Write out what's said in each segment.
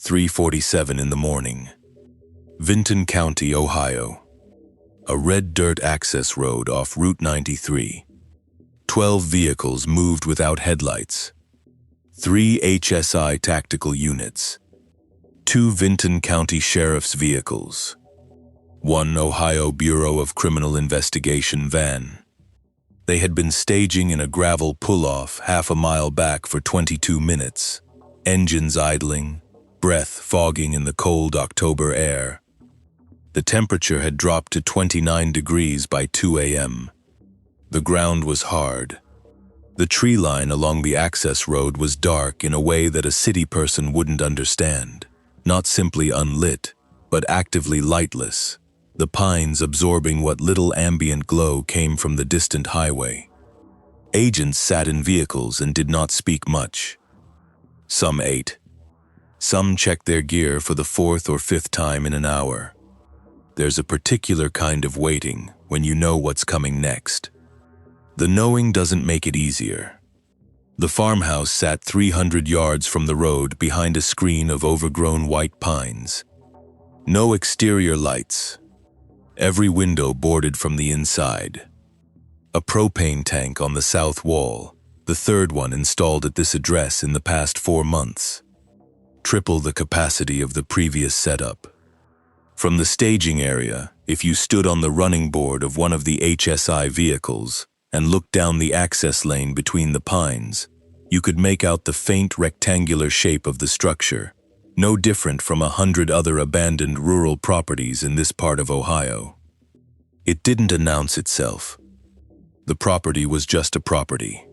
3:47 in the morning. Vinton County, Ohio. A red dirt access road off Route 93. 12 vehicles moved without headlights. 3 HSI tactical units. 2 Vinton County Sheriff's vehicles. 1 Ohio Bureau of Criminal Investigation van. They had been staging in a gravel pull-off half a mile back for 22 minutes, engines idling, breath fogging in the cold October air. The temperature had dropped to 29 degrees by 2 a.m. The ground was hard. The tree line along the access road was dark in a way that a city person wouldn't understand, not simply unlit, but actively lightless, the pines absorbing what little ambient glow came from the distant highway. Agents sat in vehicles and did not speak much. Some ate. Some checked their gear for the 4th or 5th time in an hour. There's a particular kind of waiting when you know what's coming next. The knowing doesn't make it easier. The farmhouse sat 300 yards from the road behind a screen of overgrown white pines. No exterior lights. Every window boarded from the inside. A propane tank on the south wall, the 3rd one installed at this address in the past 4 months. Triple the capacity of the previous setup. From the staging area, if you stood on the running board of one of the HSI vehicles and looked down the access lane between the pines, you could make out the faint rectangular shape of the structure, no different from 100 other abandoned rural properties in this part of Ohio. It didn't announce itself. The property was just a property.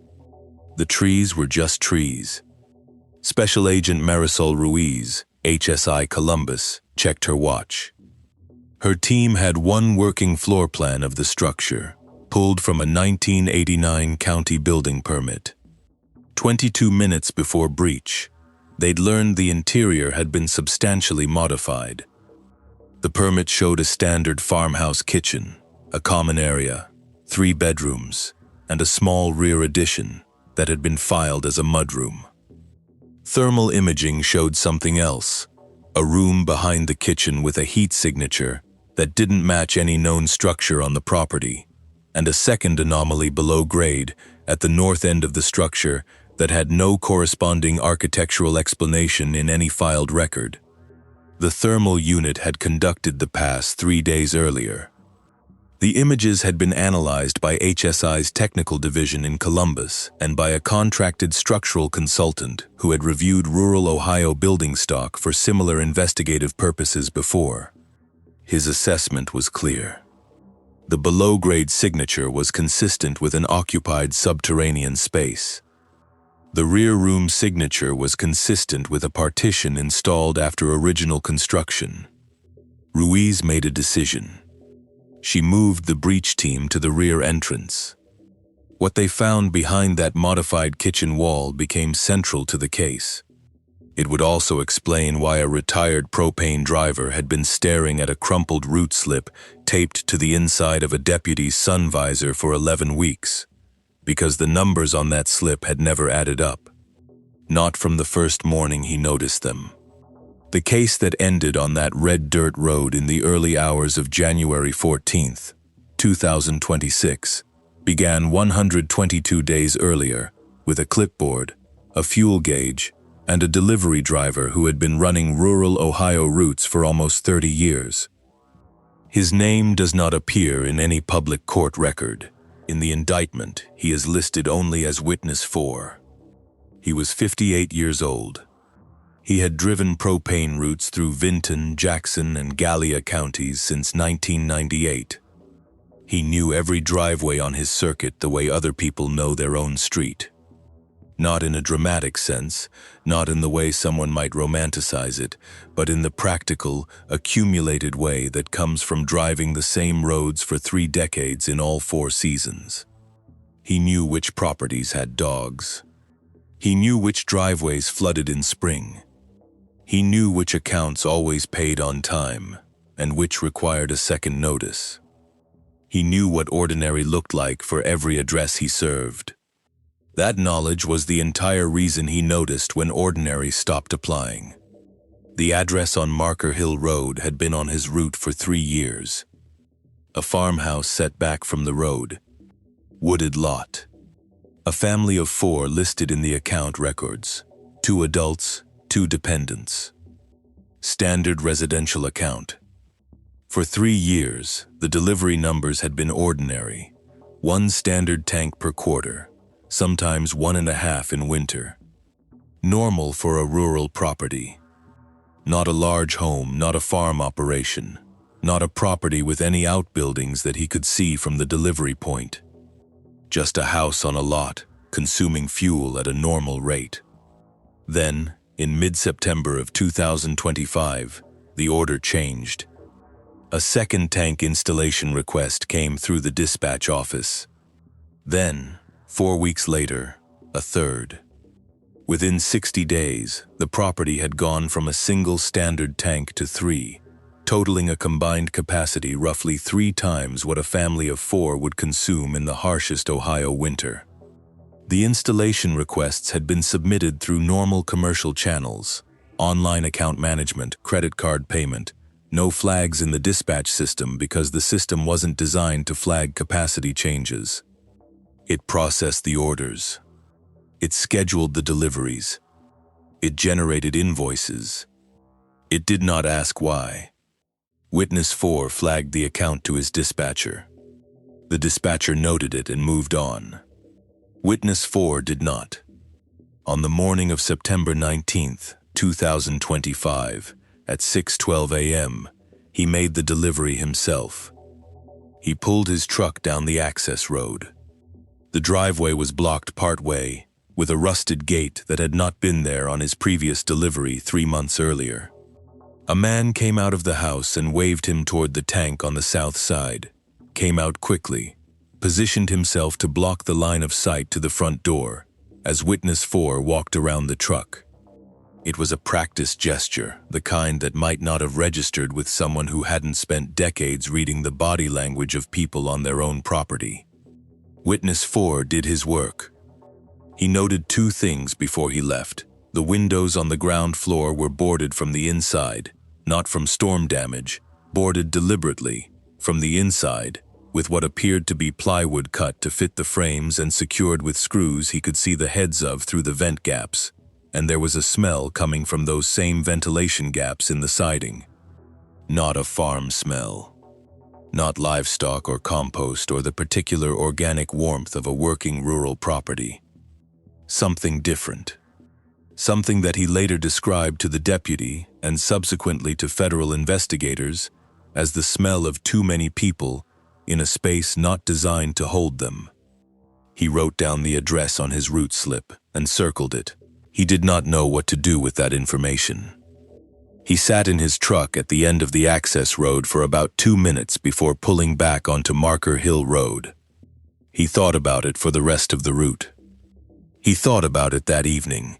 The trees were just trees. Special Agent Marisol Ruiz, HSI Columbus, checked her watch. Her team had one working floor plan of the structure, pulled from a 1989 county building permit. 22 minutes before breach, they'd learned the interior had been substantially modified. The permit showed a standard farmhouse kitchen, a common area, 3 bedrooms, and a small rear addition that had been filed as a mudroom. Thermal imaging showed something else, a room behind the kitchen with a heat signature that didn't match any known structure on the property, and a second anomaly below grade at the north end of the structure that had no corresponding architectural explanation in any filed record. The thermal unit had conducted the pass 3 days earlier. The images had been analyzed by HSI's technical division in Columbus and by a contracted structural consultant who had reviewed rural Ohio building stock for similar investigative purposes before. His assessment was clear. The below-grade signature was consistent with an occupied subterranean space. The rear room signature was consistent with a partition installed after original construction. Ruiz made a decision. She moved the breach team to the rear entrance. What they found behind that modified kitchen wall became central to the case. It would also explain why a retired propane driver had been staring at a crumpled root slip taped to the inside of a deputy's sun visor for 11 weeks, because the numbers on that slip had never added up. Not from the first morning he noticed them. The case that ended on that red dirt road in the early hours of January 14th, 2026, began 122 days earlier with a clipboard, a fuel gauge, and a delivery driver who had been running rural Ohio routes for almost 30 years. His name does not appear in any public court record. In the indictment, he is listed only as witness 4. He was 58 years old. He had driven propane routes through Vinton, Jackson, and Gallia counties since 1998. He knew every driveway on his circuit the way other people know their own street. Not in a dramatic sense, not in the way someone might romanticize it, but in the practical, accumulated way that comes from driving the same roads for 3 decades in all 4 seasons. He knew which properties had dogs. He knew which driveways flooded in spring. He knew which accounts always paid on time, and which required a second notice. He knew what ordinary looked like for every address he served. That knowledge was the entire reason he noticed when ordinary stopped applying. The address on Marker Hill Road had been on his route for 3 years. A farmhouse set back from the road. Wooded lot. A family of 4 listed in the account records. 2 adults, 2 dependents. Standard residential account. For 3 years, the delivery numbers had been ordinary. 1 standard tank per quarter, sometimes 1.5 in winter. Normal for a rural property. Not a large home, not a farm operation, not a property with any outbuildings that he could see from the delivery point. Just a house on a lot, consuming fuel at a normal rate. Then, in mid-September of 2025, the order changed. A second tank installation request came through the dispatch office. Then, 4 weeks later, a third. Within 60 days, the property had gone from a single standard tank to 3, totaling a combined capacity roughly 3 times what a family of 4 would consume in the harshest Ohio winter. The installation requests had been submitted through normal commercial channels, online account management, credit card payment, no flags in the dispatch system because the system wasn't designed to flag capacity changes. It processed the orders. It scheduled the deliveries. It generated invoices. It did not ask why. Witness 4 flagged the account to his dispatcher. The dispatcher noted it and moved on. Witness 4 did not. On the morning of September 19th, 2025, at 6:12 a.m., he made the delivery himself. He pulled his truck down the access road. The driveway was blocked partway, with a rusted gate that had not been there on his previous delivery 3 months earlier. A man came out of the house and waved him toward the tank on the south side, came out quickly, positioned himself to block the line of sight to the front door, as Witness 4 walked around the truck. It was a practiced gesture, the kind that might not have registered with someone who hadn't spent decades reading the body language of people on their own property. Witness 4 did his work. He noted 2 things before he left. The windows on the ground floor were boarded from the inside, not from storm damage, boarded deliberately, from the inside, with what appeared to be plywood cut to fit the frames and secured with screws he could see the heads of through the vent gaps, and there was a smell coming from those same ventilation gaps in the siding. Not a farm smell. Not livestock or compost or the particular organic warmth of a working rural property. Something different. Something that he later described to the deputy and subsequently to federal investigators as the smell of too many people in a space not designed to hold them. He wrote down the address on his route slip and circled it. He did not know what to do with that information. He sat in his truck at the end of the access road for about 2 minutes before pulling back onto Marker Hill Road. He thought about it for the rest of the route. He thought about it that evening.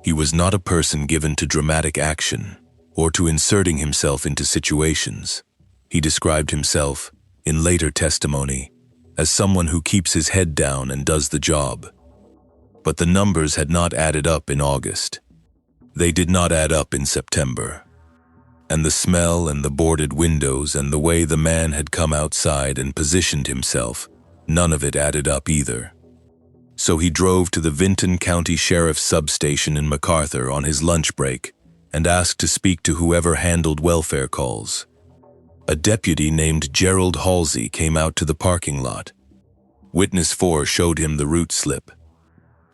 He was not a person given to dramatic action or to inserting himself into situations. He described himself, in later testimony, as someone who keeps his head down and does the job. But the numbers had not added up in August. They did not add up in September. And the smell and the boarded windows and the way the man had come outside and positioned himself, none of it added up either. So he drove to the Vinton County Sheriff's substation in MacArthur on his lunch break and asked to speak to whoever handled welfare calls. A deputy named Gerald Halsey came out to the parking lot. Witness 4 showed him the route slip.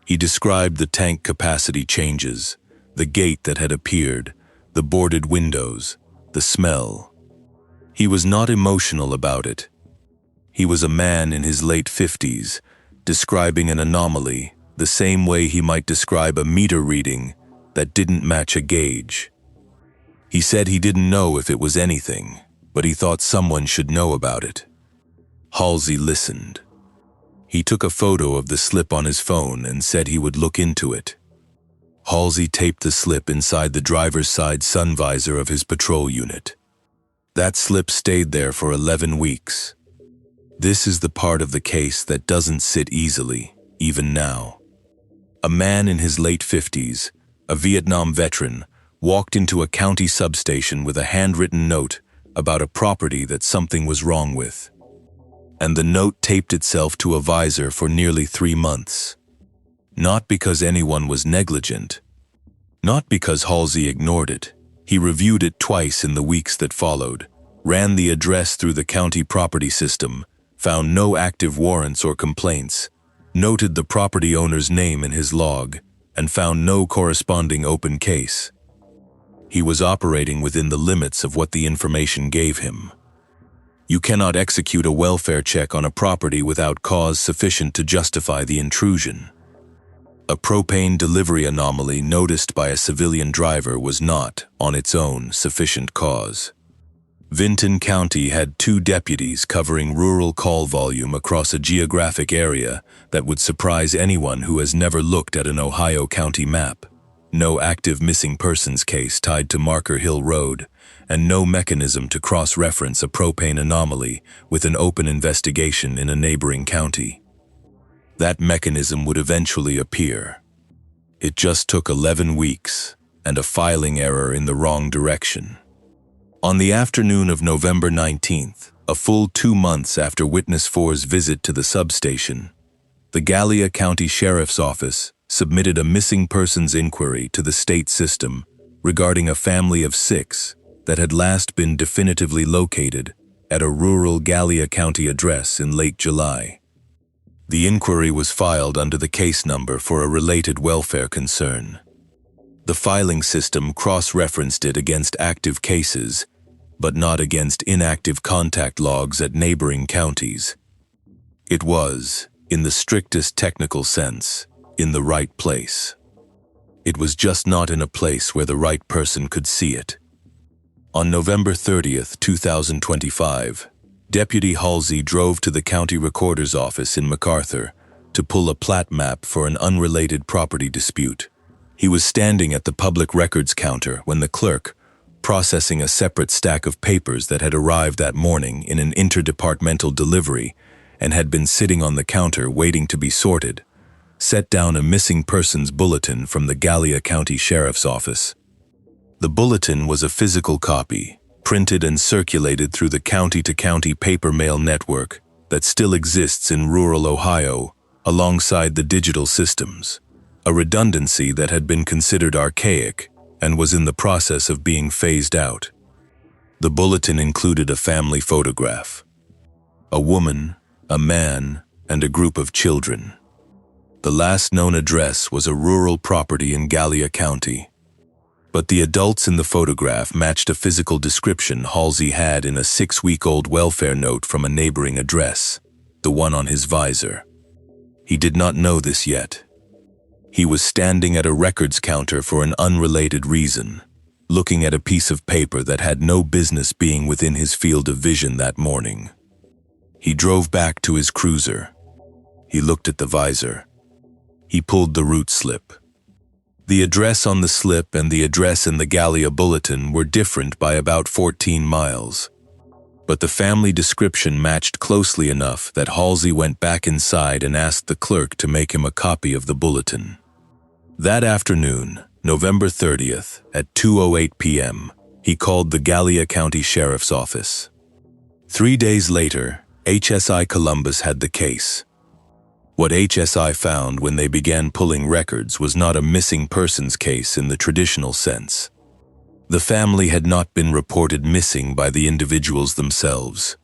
He described the tank capacity changes, the gate that had appeared, the boarded windows, the smell. He was not emotional about it. He was a man in his late 50s, describing an anomaly the same way he might describe a meter reading that didn't match a gauge. He said he didn't know if it was anything, but he thought someone should know about it. Halsey listened. He took a photo of the slip on his phone and said he would look into it. Halsey taped the slip inside the driver's side sun visor of his patrol unit. That slip stayed there for 11 weeks. This is the part of the case that doesn't sit easily, even now. A man in his late 50s, a Vietnam veteran, walked into a county substation with a handwritten note about a property that something was wrong with. And the note taped itself to a visor for nearly 3 months. Not because anyone was negligent. Not because Halsey ignored it. He reviewed it twice in the weeks that followed, ran the address through the county property system, found no active warrants or complaints, noted the property owner's name in his log, and found no corresponding open case. He was operating within the limits of what the information gave him. You cannot execute a welfare check on a property without cause sufficient to justify the intrusion. A propane delivery anomaly noticed by a civilian driver was not, on its own, sufficient cause. Vinton County had 2 deputies covering rural call volume across a geographic area that would surprise anyone who has never looked at an Ohio county map. No active missing persons case tied to Marker Hill Road, and no mechanism to cross-reference a propane anomaly with an open investigation in a neighboring county. That mechanism would eventually appear. It just took 11 weeks and a filing error in the wrong direction. On the afternoon of November 19th, a full 2 months after Witness 4's visit to the substation, the Gallia County Sheriff's Office submitted a missing persons inquiry to the state system regarding a family of 6 that had last been definitively located at a rural Gallia County address in late July. The inquiry was filed under the case number for a related welfare concern. The filing system cross-referenced it against active cases, but not against inactive contact logs at neighboring counties. It was, in the strictest technical sense, in the right place. It was just not in a place where the right person could see it. On November 30th, 2025, Deputy Halsey drove to the county recorder's office in MacArthur to pull a plat map for an unrelated property dispute. He was standing at the public records counter when the clerk, processing a separate stack of papers that had arrived that morning in an interdepartmental delivery and had been sitting on the counter waiting to be sorted, set down a missing persons bulletin from the Gallia County Sheriff's Office. The bulletin was a physical copy, printed and circulated through the county-to-county paper mail network that still exists in rural Ohio alongside the digital systems, a redundancy that had been considered archaic and was in the process of being phased out. The bulletin included a family photograph. A woman, a man, and a group of children. The last known address was a rural property in Gallia County. But the adults in the photograph matched a physical description Halsey had in a 6-week-old welfare note from a neighboring address, the one on his visor. He did not know this yet. He was standing at a records counter for an unrelated reason, looking at a piece of paper that had no business being within his field of vision that morning. He drove back to his cruiser. He looked at the visor. He pulled the route slip. The address on the slip and the address in the Gallia bulletin were different by about 14 miles. But the family description matched closely enough that Halsey went back inside and asked the clerk to make him a copy of the bulletin. That afternoon, November 30th, at 2:08 p.m., he called the Gallia County Sheriff's Office. 3 days later, HSI Columbus had the case. What HSI found when they began pulling records was not a missing persons case in the traditional sense. The family had not been reported missing by the individuals themselves.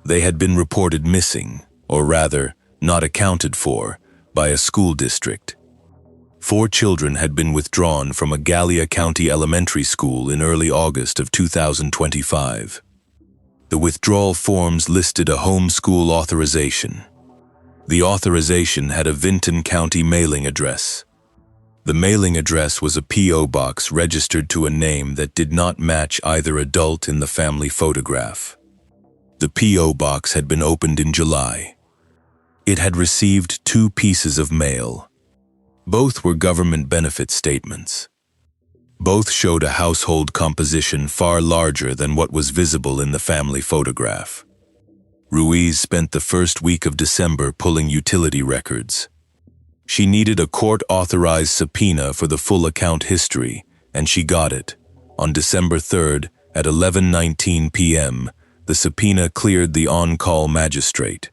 They had been reported missing, or rather, not accounted for, by a school district. 4 children had been withdrawn from a Gallia County elementary school in early August of 2025. The withdrawal forms listed a homeschool authorization. The authorization had a Vinton County mailing address. The mailing address was a P.O. box registered to a name that did not match either adult in the family photograph. The P.O. box had been opened in July. It had received 2 pieces of mail. Both were government benefit statements. Both showed a household composition far larger than what was visible in the family photograph. Ruiz spent the first week of December pulling utility records. She needed a court-authorized subpoena for the full account history And she got it. On December 3rd, at 11:19 p.m., the subpoena cleared the on-call magistrate.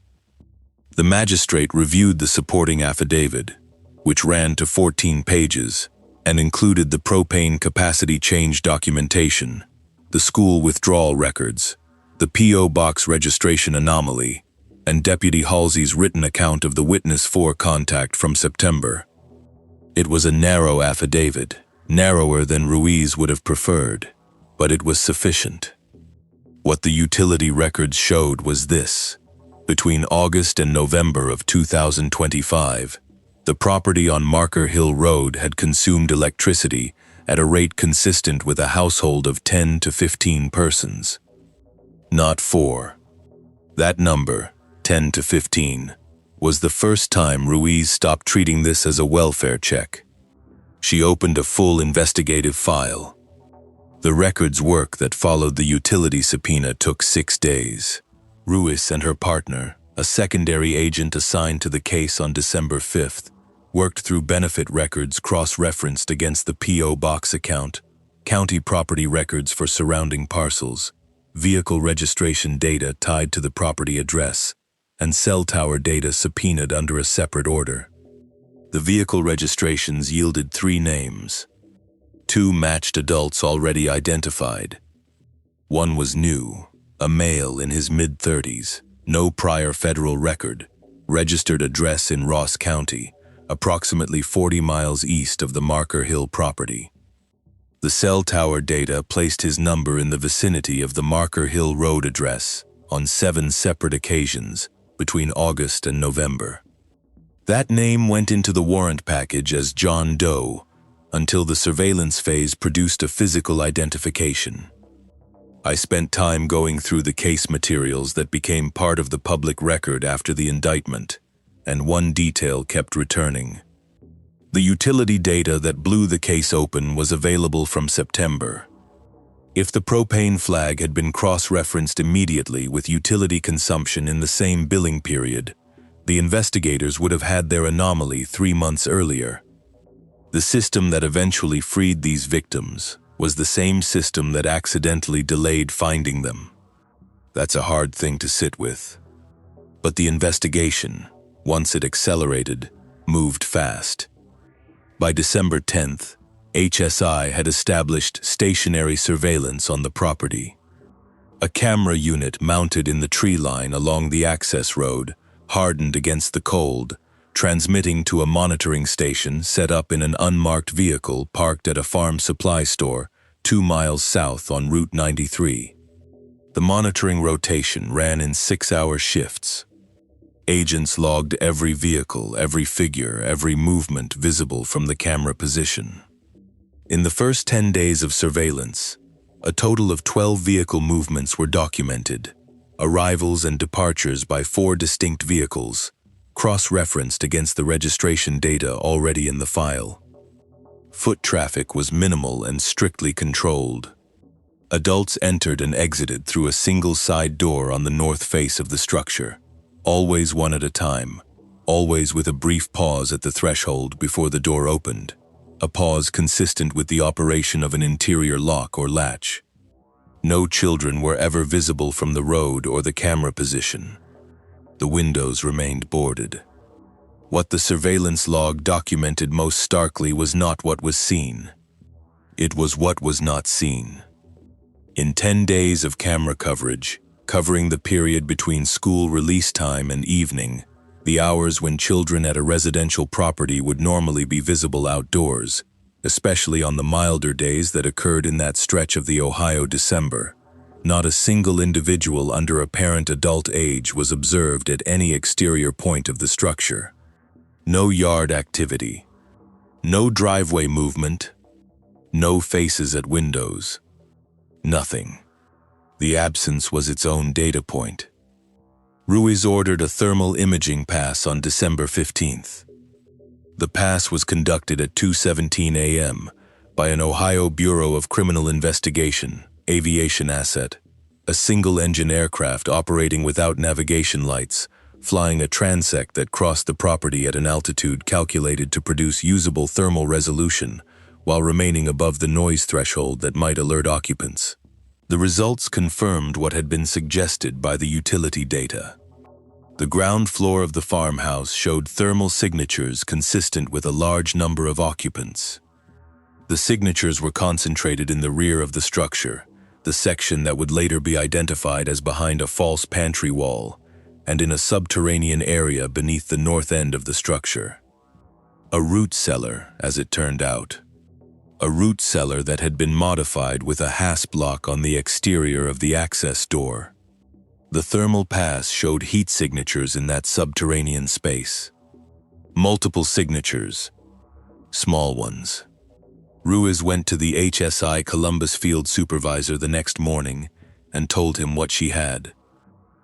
The magistrate reviewed the supporting affidavit, which ran to 14 pages, and included the propane capacity change documentation, the school withdrawal records, the P.O. Box registration anomaly, and Deputy Halsey's written account of the witness 4 contact from September. It was a narrow affidavit, narrower than Ruiz would have preferred, but it was sufficient. What the utility records showed was this. Between August and November of 2025, the property on Marker Hill Road had consumed electricity at a rate consistent with a household of 10 to 15 persons. Not 4. That number, 10 to 15, was the first time Ruiz stopped treating this as a welfare check. She opened a full investigative file. The records work that followed the utility subpoena took 6 days. Ruiz and her partner, a secondary agent assigned to the case on December 5th, worked through benefit records cross-referenced against the P.O. Box account, county property records for surrounding parcels, vehicle registration data tied to the property address, and cell tower data subpoenaed under a separate order. The vehicle registrations yielded 3 names. 2 matched adults already identified. 1 was new, a male in his mid-30s, no prior federal record, registered address in Ross County, approximately 40 miles east of the Marker Hill property. The cell tower data placed his number in the vicinity of the Marker Hill Road address on 7 separate occasions between August and November. That name went into the warrant package as John Doe until the surveillance phase produced a physical identification. I spent time going through the case materials that became part of the public record after the indictment, and one detail kept returning. The utility data that blew the case open was available from September. If the propane flag had been cross-referenced immediately with utility consumption in the same billing period, the investigators would have had their anomaly 3 months earlier. The system that eventually freed these victims was the same system that accidentally delayed finding them. That's a hard thing to sit with. But the investigation, once it accelerated, moved fast. By December 10th, HSI had established stationary surveillance on the property. A camera unit mounted in the tree line along the access road, hardened against the cold, transmitting to a monitoring station set up in an unmarked vehicle parked at a farm supply store 2 miles south on Route 93. The monitoring rotation ran in 6-hour shifts. Agents logged every vehicle, every figure, every movement visible from the camera position. In the first 10 days of surveillance, a total of 12 vehicle movements were documented, arrivals and departures by 4 distinct vehicles, cross-referenced against the registration data already in the file. Foot traffic was minimal and strictly controlled. Adults entered and exited through a single side door on the north face of the structure, always one at a time, always with a brief pause at the threshold before the door opened, a pause consistent with the operation of an interior lock or latch. No children were ever visible from the road or the camera position. The windows remained boarded. What the surveillance log documented most starkly was not what was seen. It was what was not seen. In 10 days of camera coverage, covering the period between school release time and evening, the hours when children at a residential property would normally be visible outdoors, especially on the milder days that occurred in that stretch of the Ohio December, not a single individual under apparent adult age was observed at any exterior point of the structure. No yard activity. No driveway movement. No faces at windows. Nothing. The absence was its own data point. Ruiz ordered a thermal imaging pass on December 15th. The pass was conducted at 2:17 a.m. by an Ohio Bureau of Criminal Investigation, aviation asset, a single-engine aircraft operating without navigation lights, flying a transect that crossed the property at an altitude calculated to produce usable thermal resolution while remaining above the noise threshold that might alert occupants. The results confirmed what had been suggested by the utility data. The ground floor of the farmhouse showed thermal signatures consistent with a large number of occupants. The signatures were concentrated in the rear of the structure, the section that would later be identified as behind a false pantry wall, and in a subterranean area beneath the north end of the structure. A root cellar, as it turned out. A root cellar that had been modified with a hasp lock on the exterior of the access door. The thermal pass showed heat signatures in that subterranean space. Multiple signatures. Small ones. Ruiz went to the HSI Columbus field supervisor the next morning and told him what she had.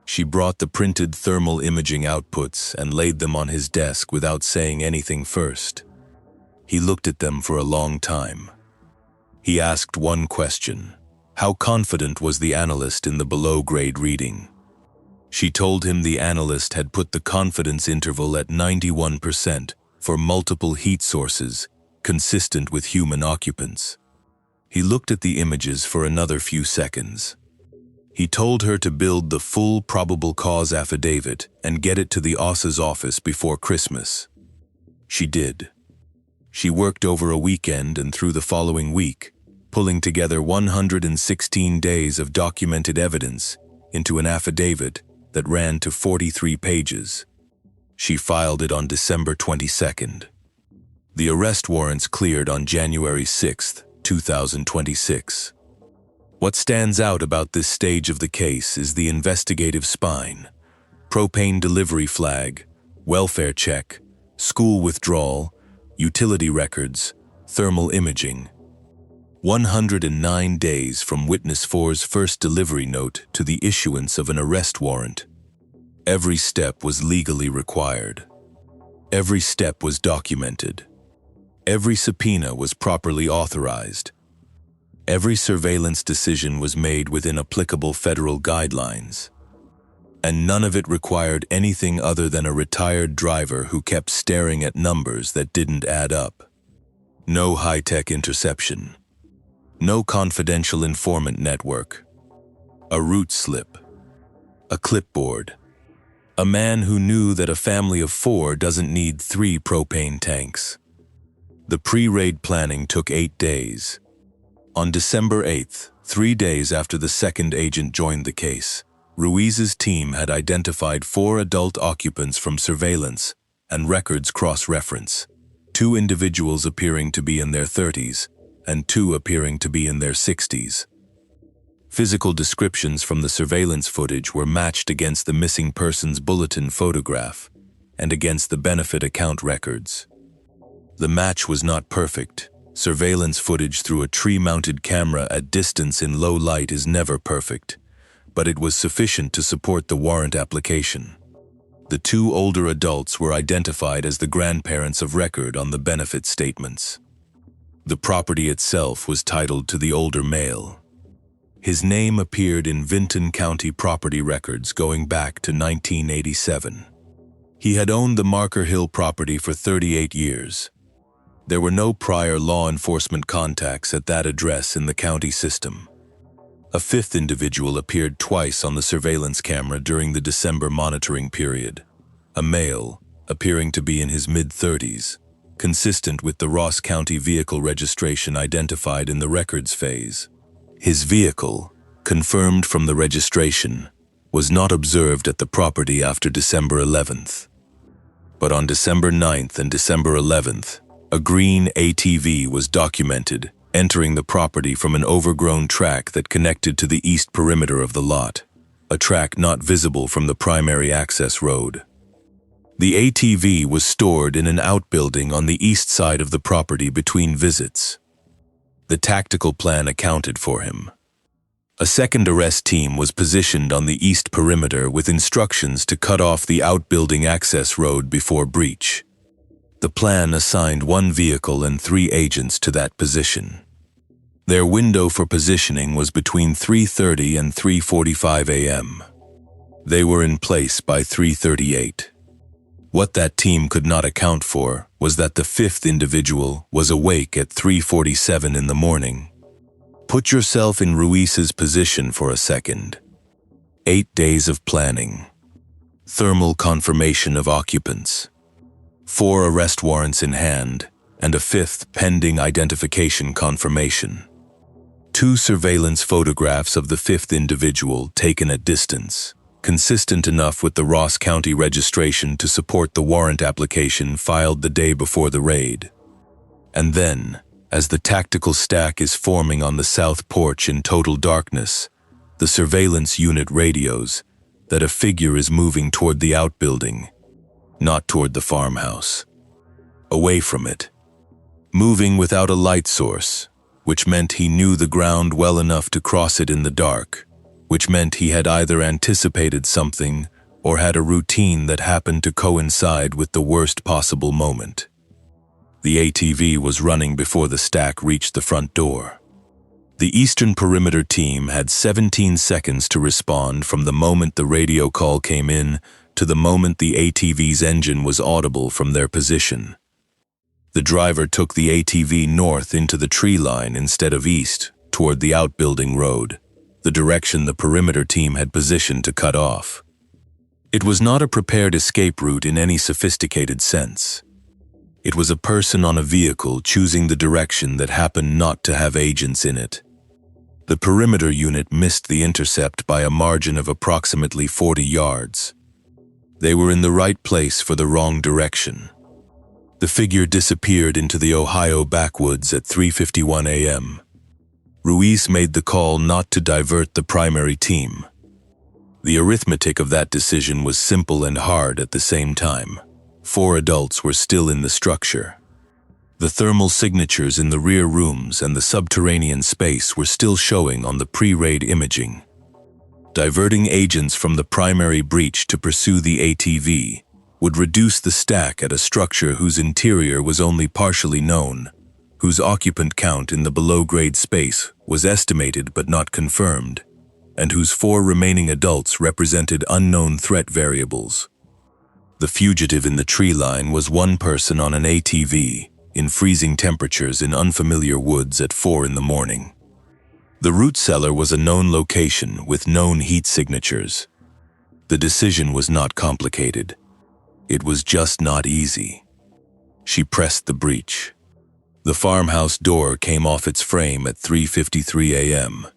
She brought the printed thermal imaging outputs and laid them on his desk without saying anything first. He looked at them for a long time. He asked one question: how confident was the analyst in the below-grade reading? She told him the analyst had put the confidence interval at 91% for multiple heat sources consistent with human occupants. He looked at the images for another few seconds. He told her to build the full probable cause affidavit and get it to the OSSA's office before Christmas. She did. She worked over a weekend and through the following week, pulling together 116 days of documented evidence into an affidavit that ran to 43 pages. She filed it on December 22nd. The arrest warrants cleared on January 6, 2026. What stands out about this stage of the case is the investigative spine: propane delivery flag, welfare check, school withdrawal, utility records, thermal imaging. 109 days from witness 4's first delivery note to the issuance of an arrest warrant. Every step was legally required. Every step was documented. Every subpoena was properly authorized. Every surveillance decision was made within applicable federal guidelines. And none of it required anything other than a retired driver who kept staring at numbers that didn't add up. No high-tech interception. No confidential informant network. A route slip. A clipboard. A man who knew that a family of 4 doesn't need 3 propane tanks. The pre-raid planning took 8 days. On December 8th, 3 days after the second agent joined the case, Ruiz's team had identified 4 adult occupants from surveillance and records cross-reference, 2 individuals appearing to be in their 30s and 2 appearing to be in their 60s. Physical descriptions from the surveillance footage were matched against the missing persons bulletin photograph and against the benefit account records. The match was not perfect. Surveillance footage through a tree-mounted camera at distance in low light is never perfect, but it was sufficient to support the warrant application. The 2 older adults were identified as the grandparents of record on the benefit statements. The property itself was titled to the older male. His name appeared in Vinton County property records going back to 1987. He had owned the Marker Hill property for 38 years. There were no prior law enforcement contacts at that address in the county system. A 5th individual appeared twice on the surveillance camera during the December monitoring period. A male, appearing to be in his mid-30s, consistent with the Ross County vehicle registration identified in the records phase. His vehicle, confirmed from the registration, was not observed at the property after December 11th. But on December 9th and December 11th, a green ATV was documented entering the property from an overgrown track that connected to the east perimeter of the lot, a track not visible from the primary access road. The ATV was stored in an outbuilding on the east side of the property between visits. The tactical plan accounted for him. A second arrest team was positioned on the east perimeter with instructions to cut off the outbuilding access road before breach. The plan assigned 1 vehicle and 3 agents to that position. Their window for positioning was between 3:30 and 3:45 a.m. They were in place by 3:38. What that team could not account for was that the fifth individual was awake at 3:47 in the morning. Put yourself in Ruiz's position for a second. 8 days of planning. Thermal confirmation of occupants. 4 arrest warrants in hand, and a 5th pending identification confirmation. 2 surveillance photographs of the 5th individual taken at distance, consistent enough with the Ross County registration to support the warrant application filed the day before the raid. And then, as the tactical stack is forming on the south porch in total darkness, the surveillance unit radios that a figure is moving toward the outbuilding, not toward the farmhouse. Away from it. Moving without a light source, which meant he knew the ground well enough to cross it in the dark, which meant he had either anticipated something or had a routine that happened to coincide with the worst possible moment. The ATV was running before the stack reached the front door. The Eastern Perimeter team had 17 seconds to respond from the moment the radio call came in to the moment the ATV's engine was audible from their position. The driver took the ATV north into the tree line instead of east, toward the outbuilding road, the direction the perimeter team had positioned to cut off. It was not a prepared escape route in any sophisticated sense. It was a person on a vehicle choosing the direction that happened not to have agents in it. The perimeter unit missed the intercept by a margin of approximately 40 yards. They were in the right place for the wrong direction. The figure disappeared into the Ohio backwoods at 3:51 a.m. Ruiz made the call not to divert the primary team. The arithmetic of that decision was simple and hard at the same time. 4 adults were still in the structure. The thermal signatures in the rear rooms and the subterranean space were still showing on the pre-raid imaging. Diverting agents from the primary breach to pursue the ATV would reduce the stack at a structure whose interior was only partially known, whose occupant count in the below-grade space was estimated but not confirmed, and whose 4 remaining adults represented unknown threat variables. The fugitive in the tree line was one person on an ATV in freezing temperatures in unfamiliar woods at 4 in the morning. The root cellar was a known location with known heat signatures. The decision was not complicated. It was just not easy. She pressed the breech. The farmhouse door came off its frame at 3:53 a.m.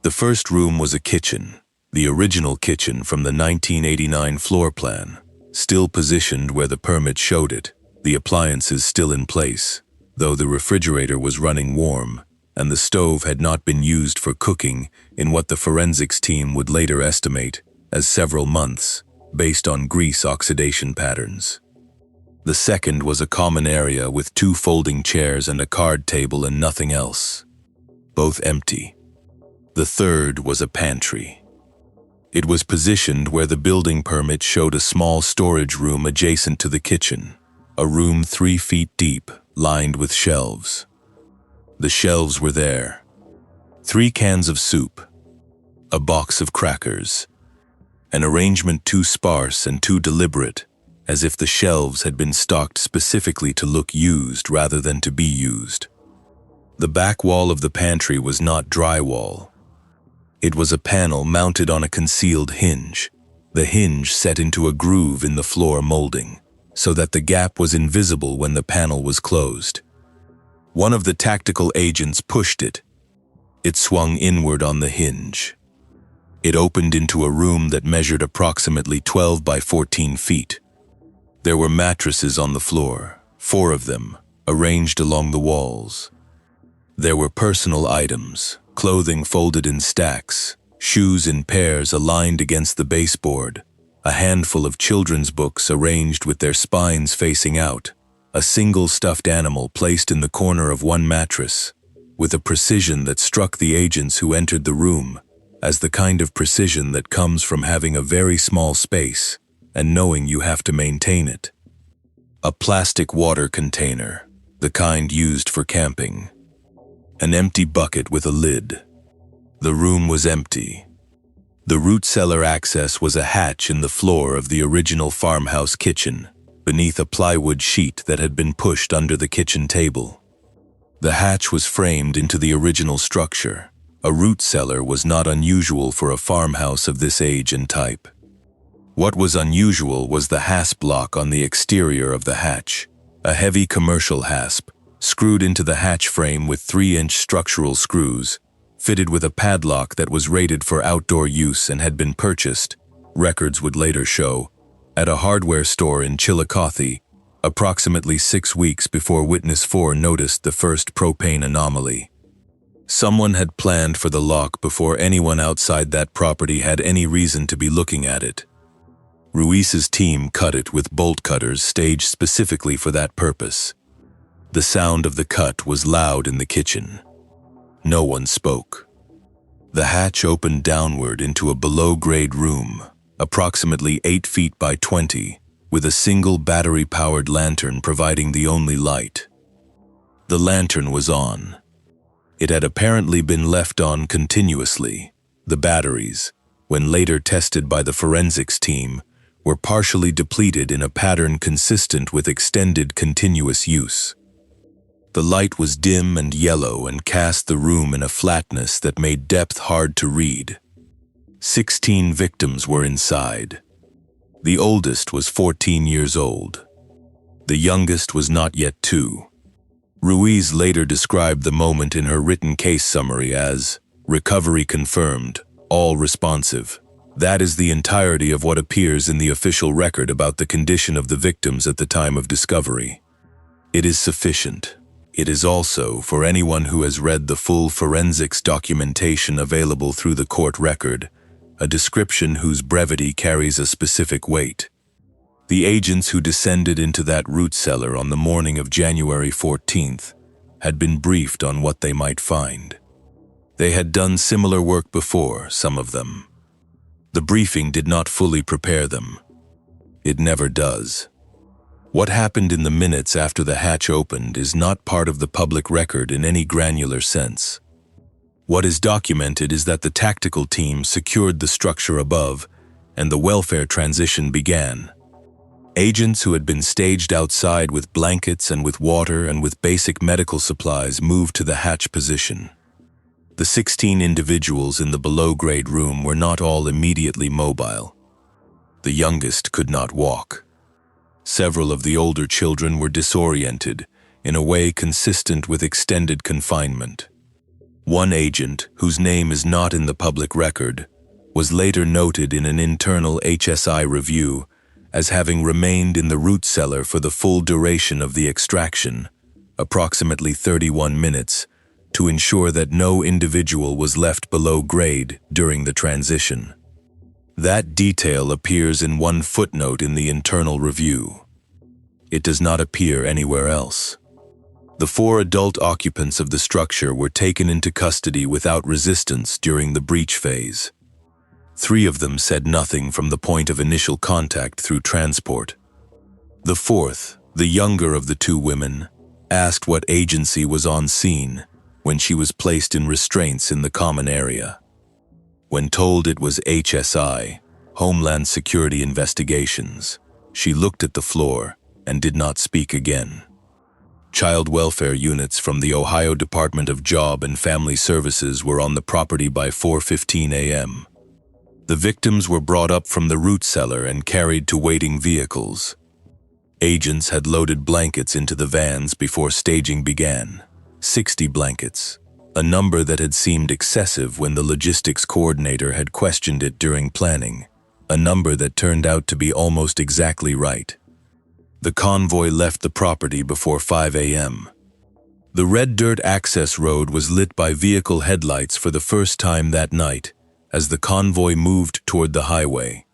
The first room was a kitchen, the original kitchen from the 1989 floor plan, still positioned where the permit showed it, the appliances still in place, though the refrigerator was running warm, and the stove had not been used for cooking in what the forensics team would later estimate as several months, based on grease oxidation patterns. The second was a common area with 2 folding chairs and a card table and nothing else, both empty. The third was a pantry. It was positioned where the building permit showed a small storage room adjacent to the kitchen, a room 3 feet deep, lined with shelves. The shelves were there. 3 cans of soup, a box of crackers, an arrangement too sparse and too deliberate, as if the shelves had been stocked specifically to look used rather than to be used. The back wall of the pantry was not drywall. It was a panel mounted on a concealed hinge, the hinge set into a groove in the floor molding, so that the gap was invisible when the panel was closed. One of the tactical agents pushed it. It swung inward on the hinge. It opened into a room that measured approximately 12 by 14 feet. There were mattresses on the floor, 4 of them, arranged along the walls. There were personal items, clothing folded in stacks, shoes in pairs aligned against the baseboard, a handful of children's books arranged with their spines facing out, a single stuffed animal placed in the corner of one mattress, with a precision that struck the agents who entered the room as the kind of precision that comes from having a very small space and knowing you have to maintain it. A plastic water container, the kind used for camping. An empty bucket with a lid. The room was empty. The root cellar access was a hatch in the floor of the original farmhouse kitchen, beneath a plywood sheet that had been pushed under the kitchen table. The hatch was framed into the original structure. A root cellar was not unusual for a farmhouse of this age and type. What was unusual was the hasp lock on the exterior of the hatch, a heavy commercial hasp, screwed into the hatch frame with 3-inch structural screws, fitted with a padlock that was rated for outdoor use and had been purchased, records would later show, at a hardware store in Chillicothe, approximately 6 weeks before Witness 4 noticed the first propane anomaly. Someone had planned for the lock before anyone outside that property had any reason to be looking at it. Ruiz's team cut it with bolt cutters staged specifically for that purpose. The sound of the cut was loud in the kitchen. No one spoke. The hatch opened downward into a below-grade room, approximately 8 feet by 20, with a single battery-powered lantern providing the only light. The lantern was on. It had apparently been left on continuously. The batteries, when later tested by the forensics team, were partially depleted in a pattern consistent with extended continuous use. The light was dim and yellow and cast the room in a flatness that made depth hard to read. 16 victims were inside. The oldest was 14 years old. The youngest was not yet 2. Ruiz later described the moment in her written case summary as, "Recovery confirmed, all responsive." That is the entirety of what appears in the official record about the condition of the victims at the time of discovery. It is sufficient. It is also, for anyone who has read the full forensics documentation available through the court record, a description whose brevity carries a specific weight. The agents who descended into that root cellar on the morning of January 14th had been briefed on what they might find. They had done similar work before, some of them. The briefing did not fully prepare them. It never does. What happened in the minutes after the hatch opened is not part of the public record in any granular sense. What is documented is that the tactical team secured the structure above, and the welfare transition began. Agents who had been staged outside with blankets and with water and with basic medical supplies moved to the hatch position. The 16 individuals in the below-grade room were not all immediately mobile. The youngest could not walk. Several of the older children were disoriented in a way consistent with extended confinement. One agent, whose name is not in the public record, was later noted in an internal HSI review as having remained in the root cellar for the full duration of the extraction, approximately 31 minutes, to ensure that no individual was left below grade during the transition. That detail appears in one footnote in the internal review. It does not appear anywhere else. The 4 adult occupants of the structure were taken into custody without resistance during the breach phase. 3 of them said nothing from the point of initial contact through transport. The 4th, the younger of the 2 women, asked what agency was on scene when she was placed in restraints in the common area. When told it was HSI, Homeland Security Investigations, she looked at the floor and did not speak again. Child welfare units from the Ohio Department of Job and Family Services were on the property by 4:15 a.m. The victims were brought up from the root cellar and carried to waiting vehicles. Agents had loaded blankets into the vans before staging began. 60 blankets, a number that had seemed excessive when the logistics coordinator had questioned it during planning, a number that turned out to be almost exactly right. The convoy left the property before 5 a.m. The red dirt access road was lit by vehicle headlights for the first time that night as the convoy moved toward the highway.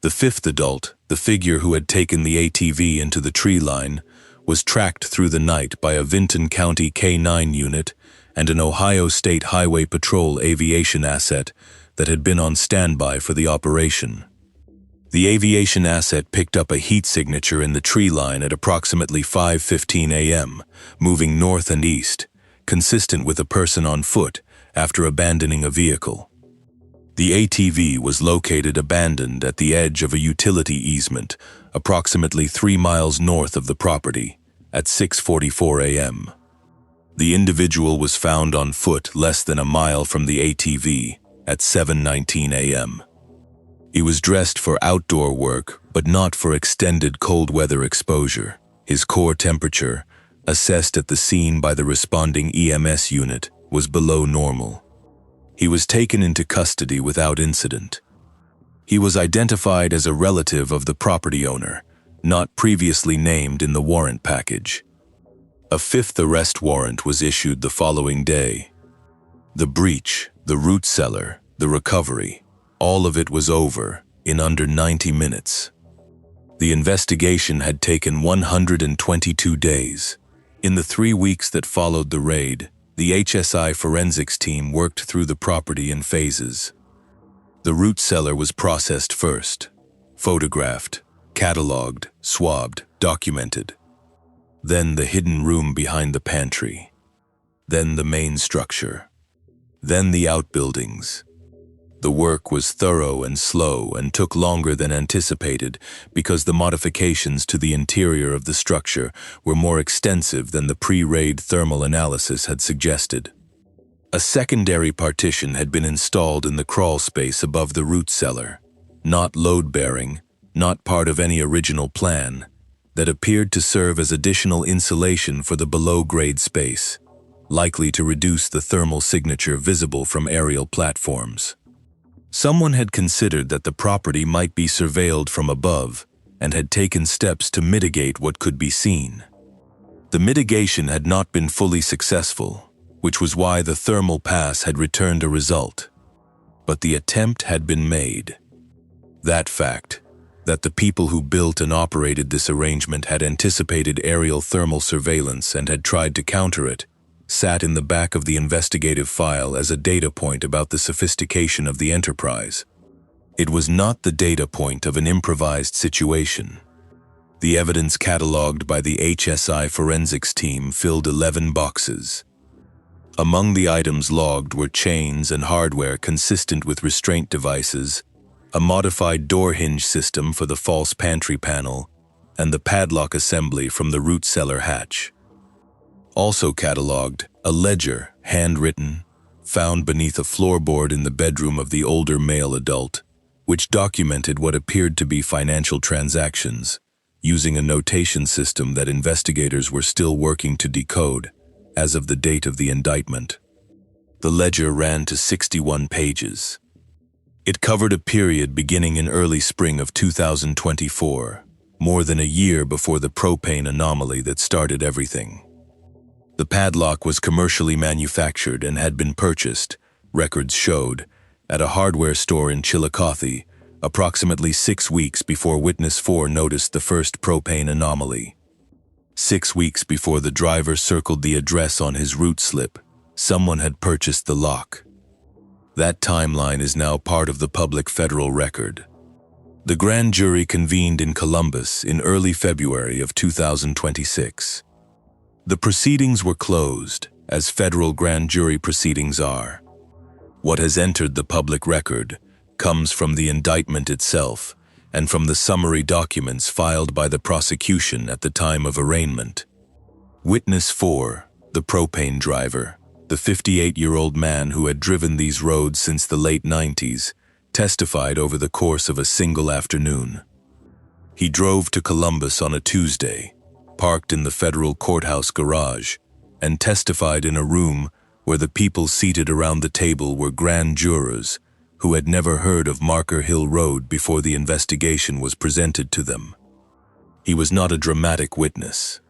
The 5th adult, the figure who had taken the ATV into the tree line, was tracked through the night by a Vinton County K-9 unit and an Ohio State Highway Patrol aviation asset that had been on standby for the operation. The aviation asset picked up a heat signature in the tree line at approximately 5:15 a.m., moving north and east, consistent with a person on foot after abandoning a vehicle. The ATV was located abandoned at the edge of a utility easement, approximately 3 miles north of the property, at 6:44 a.m. The individual was found on foot less than a mile from the ATV at 7:19 a.m. He was dressed for outdoor work, but not for extended cold weather exposure. His core temperature, assessed at the scene by the responding EMS unit, was below normal. He was taken into custody without incident. He was identified as a relative of the property owner, not previously named in the warrant package. A fifth arrest warrant was issued the following day. The breach, the root cellar, the recovery, all of it was over in under 90 minutes. The investigation had taken 122 days. In the 3 weeks that followed the raid, the HSI forensics team worked through the property in phases. The root cellar was processed first, photographed, cataloged, swabbed, documented. Then the hidden room behind the pantry. Then the main structure. Then the outbuildings. The work was thorough and slow and took longer than anticipated because the modifications to the interior of the structure were more extensive than the pre-raid thermal analysis had suggested. A secondary partition had been installed in the crawl space above the root cellar, not load-bearing, not part of any original plan, that appeared to serve as additional insulation for the below-grade space, likely to reduce the thermal signature visible from aerial platforms. Someone had considered that the property might be surveilled from above and had taken steps to mitigate what could be seen. The mitigation had not been fully successful, which was why the thermal pass had returned a result. But the attempt had been made. That fact, that the people who built and operated this arrangement had anticipated aerial thermal surveillance and had tried to counter it, sat in the back of the investigative file as a data point about the sophistication of the enterprise. It was not the data point of an improvised situation. The evidence cataloged by the HSI forensics team filled 11 boxes. Among the items logged were chains and hardware consistent with restraint devices, a modified door hinge system for the false pantry panel, and the padlock assembly from the root cellar hatch. Also cataloged, a ledger, handwritten, found beneath a floorboard in the bedroom of the older male adult, which documented what appeared to be financial transactions, using a notation system that investigators were still working to decode as of the date of the indictment. The ledger ran to 61 pages. It covered a period beginning in early spring of 2024, more than a year before the propane anomaly that started everything. The padlock was commercially manufactured and had been purchased, records showed, at a hardware store in Chillicothe, approximately 6 weeks before Witness 4 noticed the first propane anomaly. 6 weeks before the driver circled the address on his route slip, someone had purchased the lock. That timeline is now part of the public federal record. The grand jury convened in Columbus in early February of 2026. The proceedings were closed, as federal grand jury proceedings are. What has entered the public record comes from the indictment itself and from the summary documents filed by the prosecution at the time of arraignment. Witness 4, the propane driver, the 58-year-old man who had driven these roads since the late 90s, testified over the course of a single afternoon. He drove to Columbus on a Tuesday, parked in the federal courthouse garage, and testified in a room where the people seated around the table were grand jurors who had never heard of Marker Hill Road before the investigation was presented to them. He was not a dramatic witness.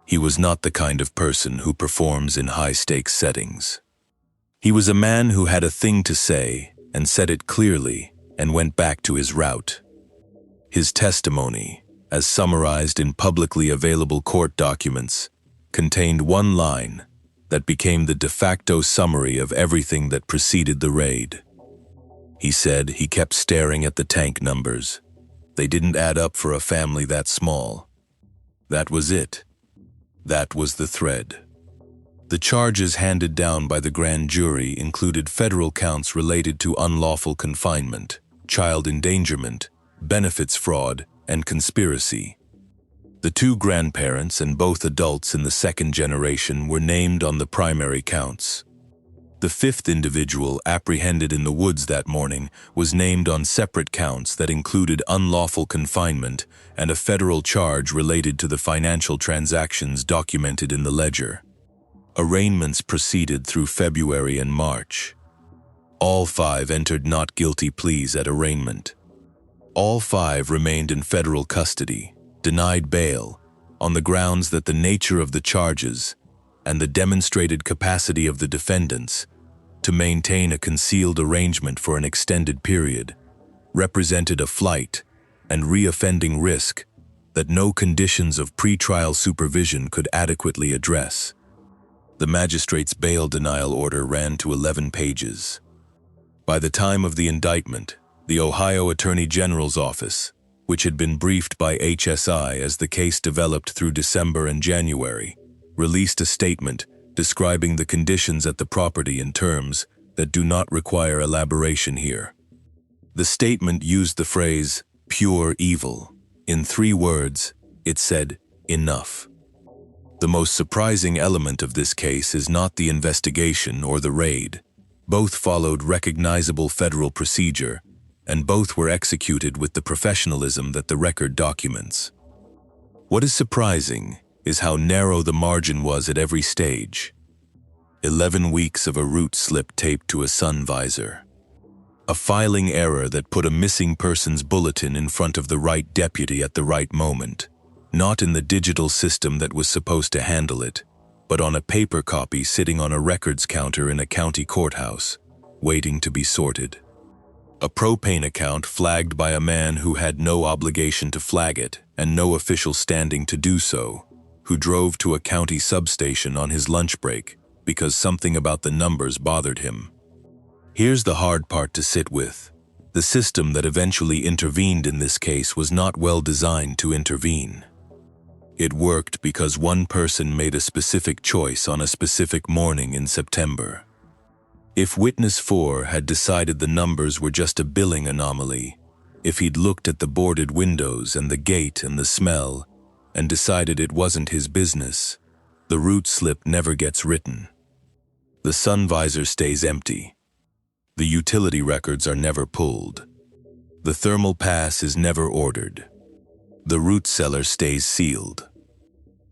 He was not the kind of person who performs in high-stakes settings. He was a man who had a thing to say and said it clearly and went back to his route. His testimony, as summarized in publicly available court documents, contained one line that became the de facto summary of everything that preceded the raid. He said he kept staring at the tank numbers. They didn't add up for a family that small. That was it. That was the thread. The charges handed down by the grand jury included federal counts related to unlawful confinement, child endangerment, benefits fraud, and conspiracy. The two grandparents and both adults in the second generation were named on the primary counts. The fifth individual apprehended in the woods that morning was named on separate counts that included unlawful confinement and a federal charge related to the financial transactions documented in the ledger. Arraignments proceeded through February and March. All five entered not guilty pleas at arraignment. All five remained in federal custody, denied bail, on the grounds that the nature of the charges and the demonstrated capacity of the defendants to maintain a concealed arrangement for an extended period represented a flight and reoffending risk that no conditions of pretrial supervision could adequately address. The magistrate's bail denial order ran to 11 pages. By the time of the indictment, the Ohio Attorney General's office, which had been briefed by HSI as the case developed through December and January, released a statement describing the conditions at the property in terms that do not require elaboration here. The statement used the phrase, "pure evil." In 3 words, it said, "enough." The most surprising element of this case is not the investigation or the raid. Both followed recognizable federal procedure, and both were executed with the professionalism that the record documents. What is surprising is how narrow the margin was at every stage. 11 weeks of a root slip taped to a sun visor. A filing error that put a missing persons bulletin in front of the right deputy at the right moment, not in the digital system that was supposed to handle it, but on a paper copy sitting on a records counter in a county courthouse, waiting to be sorted. A propane account flagged by a man who had no obligation to flag it and no official standing to do so, who drove to a county substation on his lunch break because something about the numbers bothered him. Here's the hard part to sit with. The system that eventually intervened in this case was not well designed to intervene. It worked because one person made a specific choice on a specific morning in September. If Witness 4 had decided the numbers were just a billing anomaly, if he'd looked at the boarded windows and the gate and the smell and decided it wasn't his business, the root slip never gets written. The sun visor stays empty. The utility records are never pulled. The thermal pass is never ordered. The root cellar stays sealed.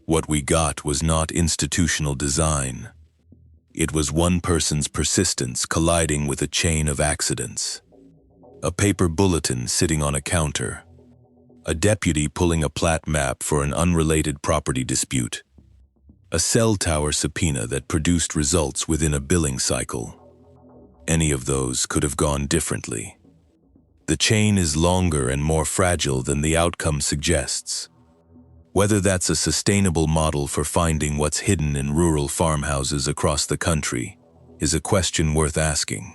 What we got was not institutional design. It was one person's persistence colliding with a chain of accidents. A paper bulletin sitting on a counter. A deputy pulling a plat map for an unrelated property dispute. A cell tower subpoena that produced results within a billing cycle. Any of those could have gone differently. The chain is longer and more fragile than the outcome suggests. Whether that's a sustainable model for finding what's hidden in rural farmhouses across the country is a question worth asking.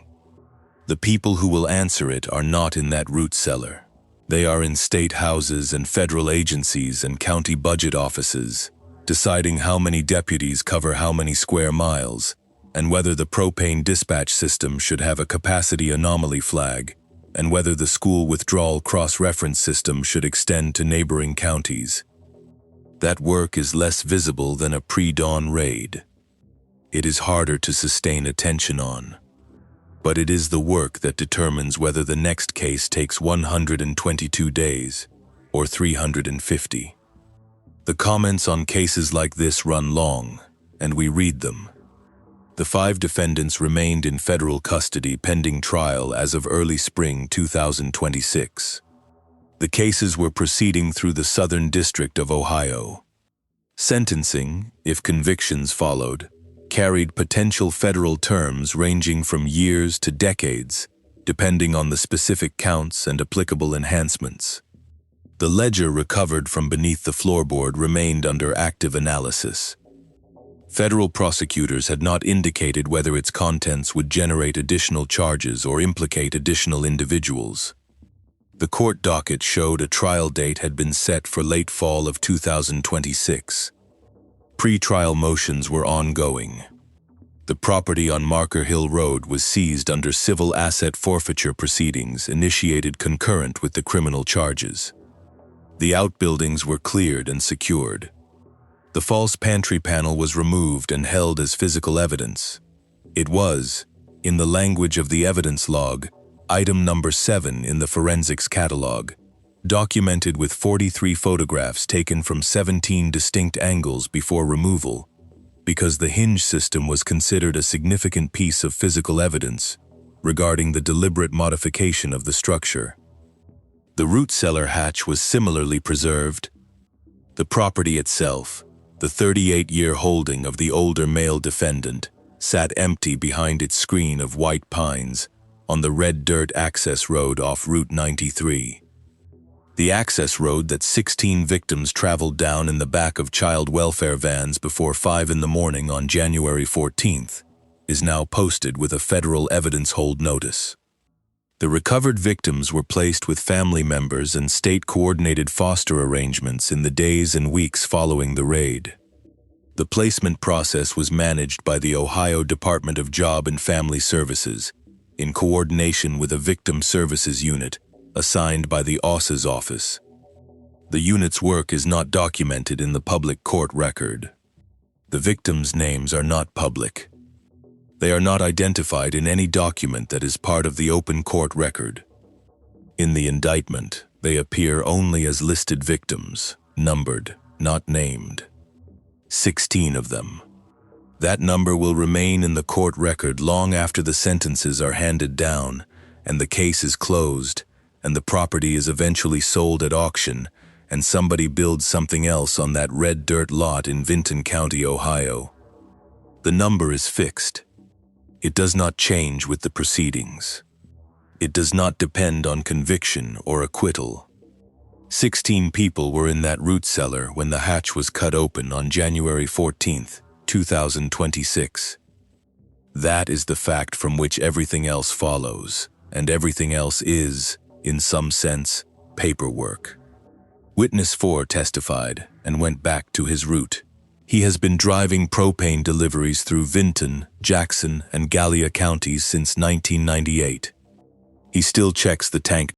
The people who will answer it are not in that root cellar. They are in state houses and federal agencies and county budget offices, deciding how many deputies cover how many square miles, and whether the propane dispatch system should have a capacity anomaly flag, and whether the school withdrawal cross-reference system should extend to neighboring counties. That work is less visible than a pre-dawn raid. It is harder to sustain attention on. But it is the work that determines whether the next case takes 122 days or 350. The comments on cases like this run long, and we read them. The 5 defendants remained in federal custody pending trial as of early spring 2026. The cases were proceeding through the Southern District of Ohio. Sentencing, if convictions followed, carried potential federal terms ranging from years to decades, depending on the specific counts and applicable enhancements. The ledger recovered from beneath the floorboard remained under active analysis. Federal prosecutors had not indicated whether its contents would generate additional charges or implicate additional individuals. The court docket showed a trial date had been set for late fall of 2026. Pre-trial motions were ongoing. The property on Marker Hill Road was seized under civil asset forfeiture proceedings initiated concurrent with the criminal charges. The outbuildings were cleared and secured. The false pantry panel was removed and held as physical evidence. It was, in the language of the evidence log, item number 7 in the forensics catalog, documented with 43 photographs taken from 17 distinct angles before removal, because the hinge system was considered a significant piece of physical evidence regarding the deliberate modification of the structure. The root cellar hatch was similarly preserved. The property itself, the 38-year holding of the older male defendant, sat empty behind its screen of white pines on the red dirt access road off Route 93. The access road that 16 victims traveled down in the back of child welfare vans before 5 in the morning on January 14th is now posted with a federal evidence hold notice. The recovered victims were placed with family members and state-coordinated foster arrangements in the days and weeks following the raid. The placement process was managed by the Ohio Department of Job and Family Services in coordination with a victim services unit assigned by the OSS's office. The unit's work is not documented in the public court record. The victims' names are not public. They are not identified in any document that is part of the open court record. In the indictment, they appear only as listed victims, numbered, not named. 16 of them. That number will remain in the court record long after the sentences are handed down and the case is closed and the property is eventually sold at auction and somebody builds something else on that red dirt lot in Vinton County, Ohio. The number is fixed. It does not change with the proceedings. It does not depend on conviction or acquittal. 16 people were in that root cellar when the hatch was cut open on January 14th, 2026. That is the fact from which everything else follows, and everything else is, in some sense, paperwork. Witness 4 testified and went back to his route. He has been driving propane deliveries through Vinton, Jackson, and Gallia counties since 1998. He still checks the tank